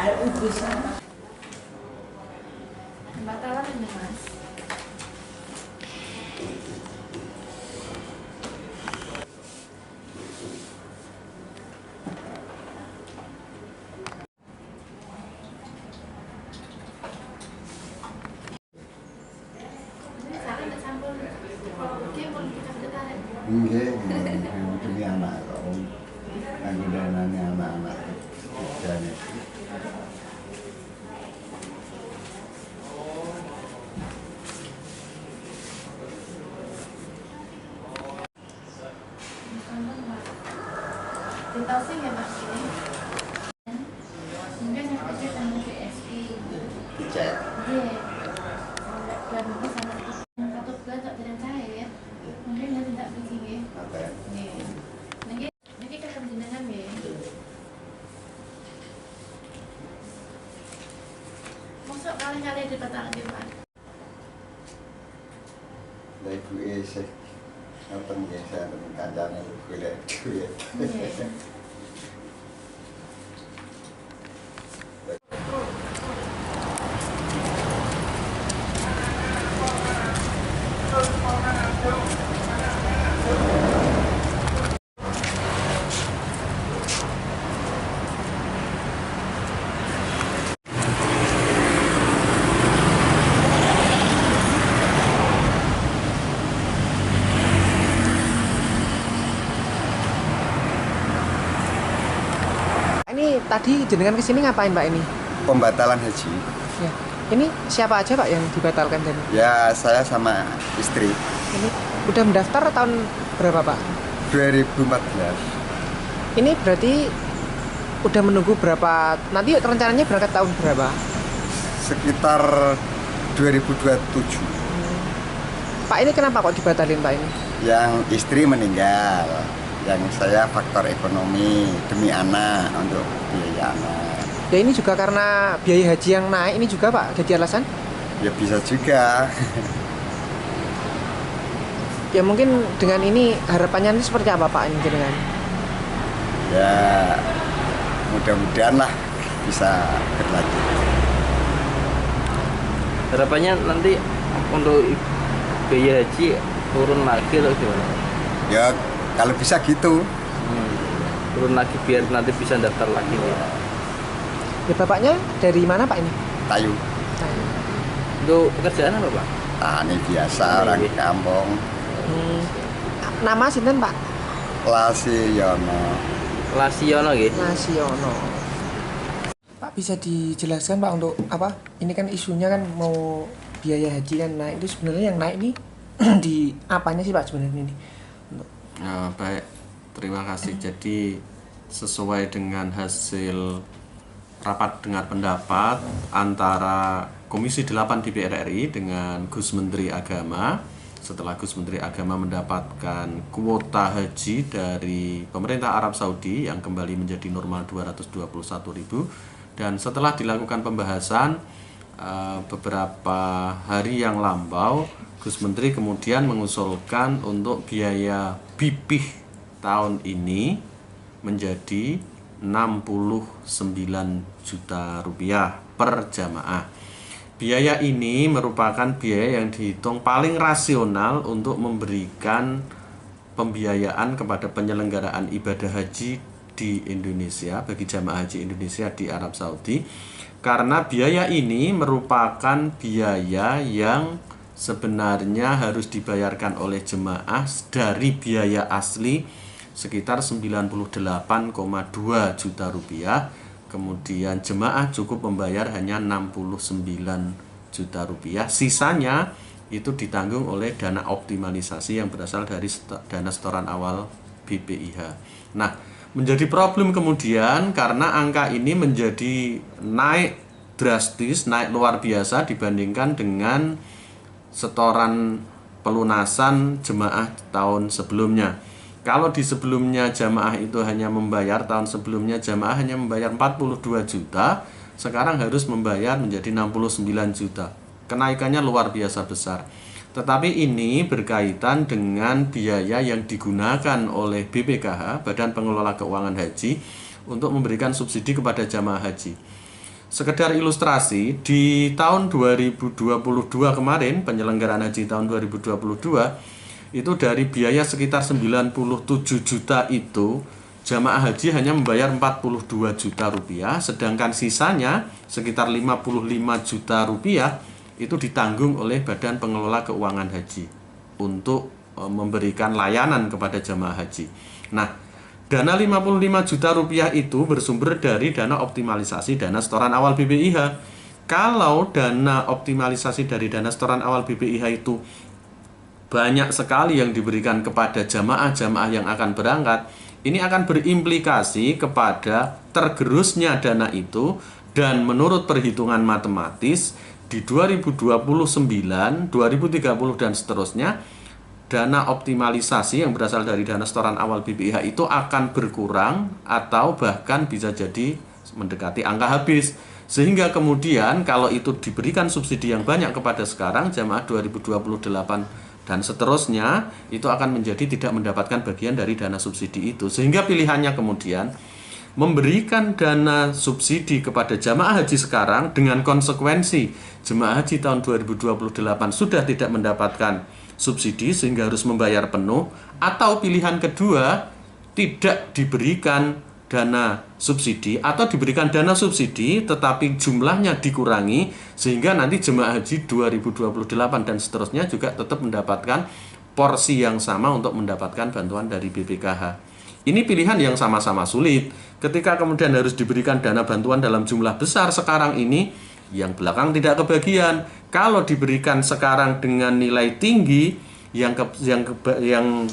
Batalan ini Mas. Nggih, demi anak kok. Kanggo danane anak-anak. Jane. Ditosing ya Mas ini. Mungkin yang kecil sama BSI. Dicek. Iya. Dan mungkin sama satu bulan tak tidak cair. Mungkin dia tidak begini. Oke. Iya. Ini kan jenengan ya. Masuk kali-kali di petang di Pak. Lah ibu isih ngoten nggih saya kancane golek duit. Iya. Ini tadi jenengan kesini ngapain Pak ini? Pembatalan haji. Ya. Ini siapa aja Pak yang dibatalkan dan? Ya, saya sama istri. Ini udah mendaftar tahun berapa Pak? 2014. Ini berarti udah menunggu berapa? Nanti rencananya berangkat tahun berapa? Sekitar 2027. Pak ini kenapa kok dibatalin Pak ini? Yang istri meninggal, yang saya faktor ekonomi demi anak, untuk biaya anak. Ya ini juga karena biaya haji yang naik ini juga Pak jadi alasan? Ya bisa juga. Ya mungkin dengan ini harapannya ini seperti apa Pak ini jenengan? Ya mudah-mudahan lah bisa berlanjut. Harapannya nanti untuk biaya haji turun lagi atau gimana? Ya kalau bisa gitu. Turun lagi biar nanti bisa daftar lagi ya. Ya bapaknya dari mana Pak ini? Tayu. Untuk pekerjaan apa Pak? Tani biasa, orang kampung. Nama sinten Pak? Lasiono. Lasiono gitu. Nasiono. Pak bisa dijelaskan Pak untuk apa? Ini kan isunya kan mau biaya haji kan naik, itu sebenarnya yang naik ini di apanya sih Pak sebenarnya ini? Baik, terima kasih. Jadi sesuai dengan hasil rapat dengar pendapat antara Komisi 8 DPR RI dengan Gus Menteri Agama, setelah Gus Menteri Agama mendapatkan kuota haji dari pemerintah Arab Saudi yang kembali menjadi normal 221.000, dan setelah dilakukan pembahasan beberapa hari yang lampau, Gus Menteri kemudian mengusulkan untuk biaya bipih tahun ini menjadi 69 juta rupiah per jamaah. Biaya ini merupakan biaya yang dihitung paling rasional untuk memberikan pembiayaan kepada penyelenggaraan ibadah haji di Indonesia, bagi jamaah haji Indonesia di Arab Saudi, karena biaya ini merupakan biaya yang sebenarnya harus dibayarkan oleh jemaah dari biaya asli sekitar 98,2 juta rupiah. Kemudian jemaah cukup membayar hanya 69 juta rupiah. Sisanya itu ditanggung oleh dana optimalisasi yang berasal dari dana setoran awal BPIH. Nah, menjadi problem kemudian karena angka ini menjadi naik drastis, naik luar biasa dibandingkan dengan setoran pelunasan jemaah tahun sebelumnya. Kalau di sebelumnya jamaah itu hanya membayar, tahun sebelumnya jamaah hanya membayar 42 juta, sekarang harus membayar menjadi 69 juta. Kenaikannya luar biasa besar. Tetapi ini berkaitan dengan biaya yang digunakan oleh BPKH, Badan Pengelola Keuangan Haji, untuk memberikan subsidi kepada jamaah haji. sekedar ilustrasi, di tahun 2022 kemarin, penyelenggaraan haji tahun 2022, itu dari biaya sekitar 97 juta itu, jamaah haji hanya membayar 42 juta rupiah, sedangkan sisanya sekitar 55 juta rupiah itu ditanggung oleh Badan Pengelola Keuangan Haji untuk memberikan layanan kepada jamaah haji. Nah, dana 55 juta rupiah itu bersumber dari dana optimalisasi dana setoran awal BPIH. Kalau dana optimalisasi dari dana setoran awal BPIH itu banyak sekali yang diberikan kepada jamaah-jamaah yang akan berangkat, ini akan berimplikasi kepada tergerusnya dana itu, dan menurut perhitungan matematis di 2029, 2030 dan seterusnya, dana optimalisasi yang berasal dari dana setoran awal BPIH itu akan berkurang atau bahkan bisa jadi mendekati angka habis. Sehingga kemudian kalau itu diberikan subsidi yang banyak kepada sekarang, jamaah 2028 dan seterusnya, itu akan menjadi tidak mendapatkan bagian dari dana subsidi itu. Sehingga pilihannya kemudian memberikan dana subsidi kepada jamaah haji sekarang dengan konsekuensi jemaah haji tahun 2028 sudah tidak mendapatkan subsidi sehingga harus membayar penuh, atau pilihan kedua tidak diberikan dana subsidi atau diberikan dana subsidi tetapi jumlahnya dikurangi sehingga nanti jemaah haji 2028 dan seterusnya juga tetap mendapatkan porsi yang sama untuk mendapatkan bantuan dari BPKH. Ini pilihan yang sama-sama sulit. Ketika kemudian harus diberikan dana bantuan dalam jumlah besar sekarang ini, yang belakang tidak kebagian. Kalau diberikan sekarang dengan nilai tinggi, yang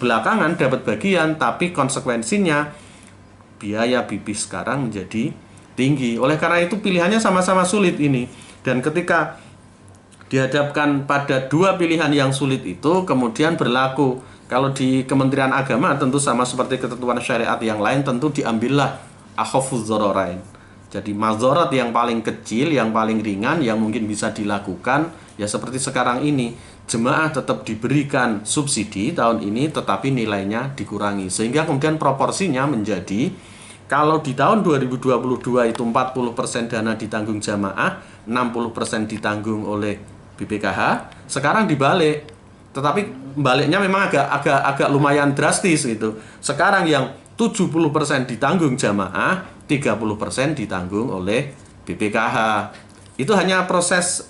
belakangan dapat bagian, tapi konsekuensinya biaya BP sekarang menjadi tinggi. Oleh karena itu pilihannya sama-sama sulit ini. Dan ketika dihadapkan pada dua pilihan yang sulit itu, kemudian berlaku, kalau di Kementerian Agama tentu sama seperti ketentuan syariat yang lain, tentu diambillah akhafuz dzararain. Jadi mazharat yang paling kecil, yang paling ringan, yang mungkin bisa dilakukan, ya seperti sekarang ini, jemaah tetap diberikan subsidi tahun ini, tetapi nilainya dikurangi. Sehingga kemudian proporsinya menjadi, kalau di tahun 2022 itu 40% dana ditanggung jamaah, 60% ditanggung oleh BPKH, sekarang dibalik. Tetapi baliknya memang agak lumayan drastis gitu. Sekarang yang 70% ditanggung jamaah, 30% ditanggung oleh BPKH. Itu hanya proses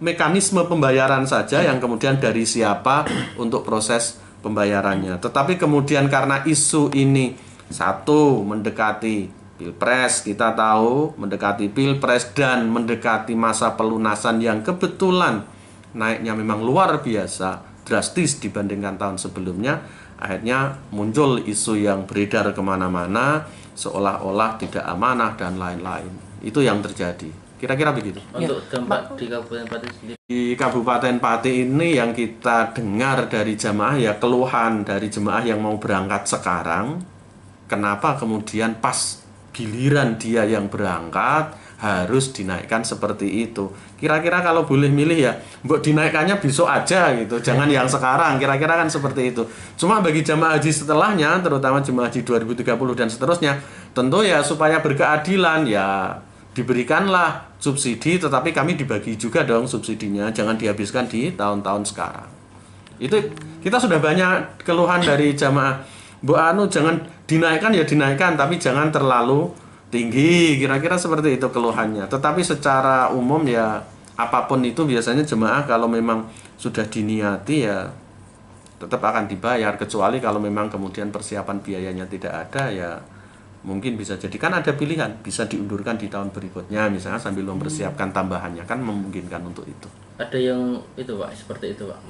mekanisme pembayaran saja yang kemudian dari siapa untuk proses pembayarannya. Tetapi kemudian karena isu ini satu mendekati Pilpres, kita tahu mendekati Pilpres dan mendekati masa pelunasan yang kebetulan naiknya memang luar biasa, drastis dibandingkan tahun sebelumnya, akhirnya muncul isu yang beredar kemana-mana, seolah-olah tidak amanah dan lain-lain. Itu yang terjadi. Kira-kira begitu. Untuk dampak di Kabupaten Pati sendiri. Di Kabupaten Pati ini yang kita dengar dari jamaah, ya keluhan dari jemaah yang mau berangkat sekarang, kenapa kemudian pas giliran dia yang berangkat harus dinaikkan seperti itu. Kira-kira kalau boleh milih ya, mbok dinaikkannya besok aja gitu, jangan yang sekarang, kira-kira kan seperti itu. Cuma bagi jamaah haji setelahnya, terutama jamaah haji 2030 dan seterusnya, tentu ya supaya berkeadilan ya diberikanlah subsidi, tetapi kami dibagi juga dong subsidinya, jangan dihabiskan di tahun-tahun sekarang. Itu kita sudah banyak keluhan dari jamaah, mbok jangan dinaikkan ya dinaikkan, tapi jangan terlalu tinggi, kira-kira seperti itu keluhannya. Tetapi secara umum ya apapun itu biasanya jemaah kalau memang sudah diniati ya tetap akan dibayar, kecuali kalau memang kemudian persiapan biayanya tidak ada, ya mungkin bisa jadi kan ada pilihan, bisa diundurkan di tahun berikutnya misalnya sambil mempersiapkan tambahannya, kan memungkinkan untuk itu. Ada yang itu Pak, seperti itu Pak.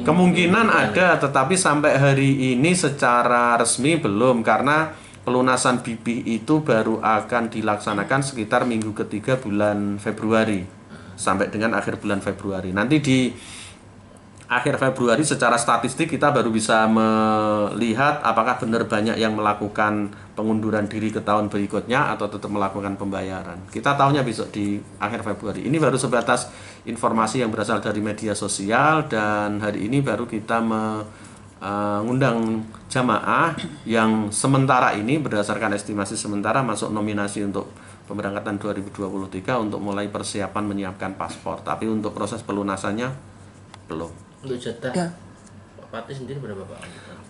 Kemungkinan ada, tetapi sampai hari ini secara resmi belum, karena pelunasan BP itu baru akan dilaksanakan sekitar minggu ketiga bulan Februari sampai dengan akhir bulan Februari. Nanti di akhir Februari secara statistik kita baru bisa melihat apakah benar banyak yang melakukan pengunduran diri ke tahun berikutnya atau tetap melakukan pembayaran. Kita tahunya besok di akhir Februari. Ini baru sebatas informasi yang berasal dari media sosial, dan hari ini baru kita ngundang jamaah yang sementara ini berdasarkan estimasi sementara masuk nominasi untuk pemberangkatan 2023 untuk mulai persiapan menyiapkan paspor. Tapi untuk proses pelunasannya belum. Untuk jatah Ya. Pak Pati sendiri berapa Pak?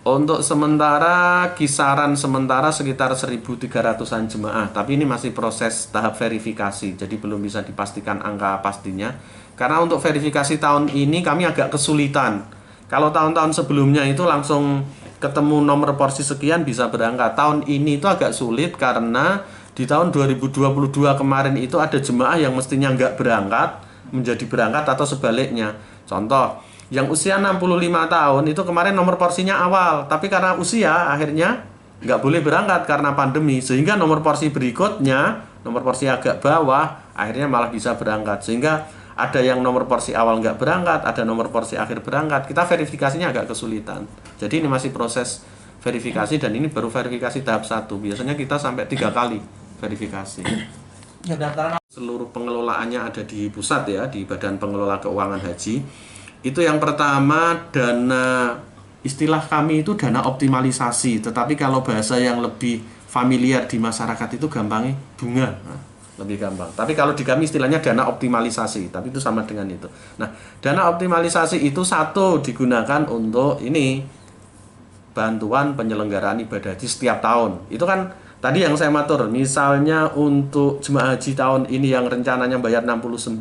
Untuk sementara kisaran sementara sekitar 1.300-an jemaah, tapi ini masih proses tahap verifikasi, jadi belum bisa dipastikan angka pastinya. Karena untuk verifikasi tahun ini kami agak kesulitan. Kalau tahun-tahun sebelumnya itu langsung ketemu nomor porsi sekian bisa berangkat. Tahun ini itu agak sulit karena di tahun 2022 kemarin itu ada jemaah yang mestinya nggak berangkat menjadi berangkat atau sebaliknya. Contoh, yang usia 65 tahun itu kemarin nomor porsinya awal, tapi karena usia akhirnya nggak boleh berangkat karena pandemi, sehingga nomor porsi berikutnya, nomor porsi agak bawah, akhirnya malah bisa berangkat. Sehingga ada yang nomor porsi awal nggak berangkat, ada nomor porsi akhir berangkat. Kita verifikasinya agak kesulitan. Jadi ini masih proses verifikasi dan ini baru verifikasi tahap 1. Biasanya kita sampai 3 kali verifikasi. Seluruh pengelolaannya ada di pusat ya, di Badan Pengelola Keuangan Haji. Itu yang pertama, dana, istilah kami itu dana optimalisasi, tetapi kalau bahasa yang lebih familiar di masyarakat itu gampangnya bunga. Nah, lebih gampang. Tapi kalau di kami istilahnya dana optimalisasi, tapi itu sama dengan itu. Nah, dana optimalisasi itu satu digunakan untuk ini bantuan penyelenggaraan ibadah haji setiap tahun. Itu kan tadi yang saya matur, misalnya untuk jemaah haji tahun ini yang rencananya bayar 69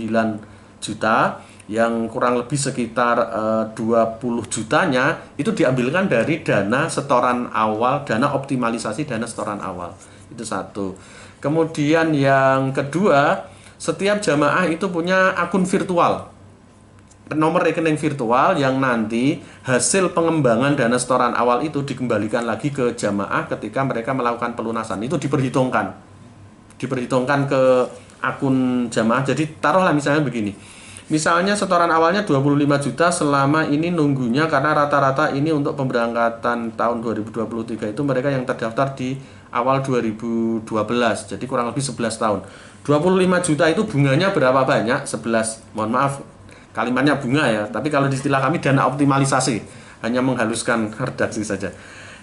juta, yang kurang lebih sekitar 20 jutanya itu diambilkan dari dana setoran awal, dana optimalisasi dana setoran awal. Itu satu. Kemudian yang kedua, setiap jamaah itu punya akun virtual, nomor rekening virtual yang nanti hasil pengembangan dana setoran awal itu dikembalikan lagi ke jamaah ketika mereka melakukan pelunasan. Itu diperhitungkan ke akun jamaah. Jadi taruhlah misalnya begini, misalnya setoran awalnya 25 juta selama ini nunggunya karena rata-rata ini untuk pemberangkatan tahun 2023 itu mereka yang terdaftar di awal 2012, jadi kurang lebih 11 tahun. 25 juta itu bunganya berapa banyak? 11. Mohon maaf kalimatnya bunga ya, tapi kalau di istilah kami dana optimalisasi, hanya menghaluskan redaksi saja.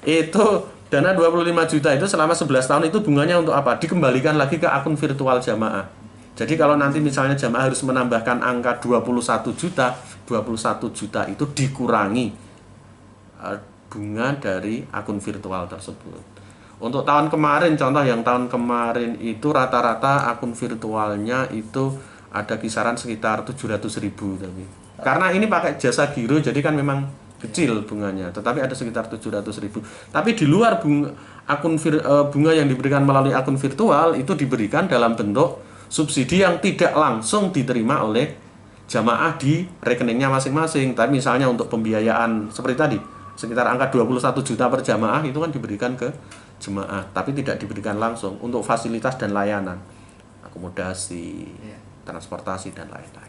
Itu dana 25 juta itu selama 11 tahun itu bunganya untuk apa? Dikembalikan lagi ke akun virtual jamaah. Jadi kalau nanti misalnya jamaah harus menambahkan angka 21 juta itu dikurangi bunga dari akun virtual tersebut. Untuk tahun kemarin, contoh yang tahun kemarin itu rata-rata akun virtualnya itu ada kisaran sekitar 700.000 tapi. Karena ini pakai jasa giro jadi kan memang kecil bunganya, tetapi ada sekitar 700.000. Tapi di luar bunga yang diberikan melalui akun virtual itu diberikan dalam bentuk subsidi yang tidak langsung diterima oleh jamaah di rekeningnya masing-masing. Tapi misalnya untuk pembiayaan seperti tadi, sekitar angka 21 juta per jamaah itu kan diberikan ke jemaah, tapi tidak diberikan langsung untuk fasilitas dan layanan, akomodasi, transportasi dan lain-lain.